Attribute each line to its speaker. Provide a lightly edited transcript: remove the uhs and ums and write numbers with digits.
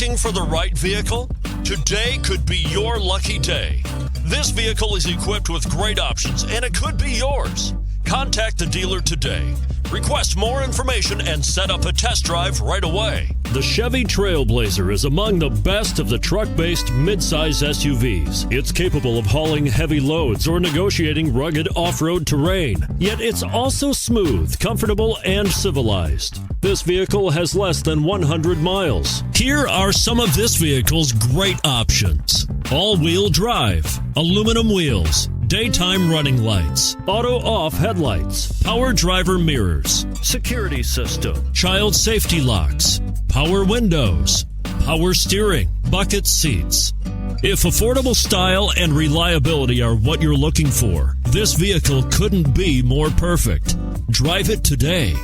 Speaker 1: Looking for the right vehicle? Today could be your lucky day. This vehicle is equipped with great options, and it could be yours. Contact the dealer today. Request more information and set up a test drive right away. The Chevy TrailBlazer is among the best of the truck-based midsize SUVs. It's capable of hauling heavy loads or negotiating rugged off-road terrain. Yet it's also smooth, comfortable, and civilized. This vehicle has less than 100 miles. Here are some of this vehicle's great options: all-wheel drive, aluminum wheels, daytime running lights, auto-off headlights, power driver mirrors, security system, child safety locks, power windows, power steering, bucket seats. If affordable style and reliability are what you're looking for, this vehicle couldn't be more perfect. Drive it today.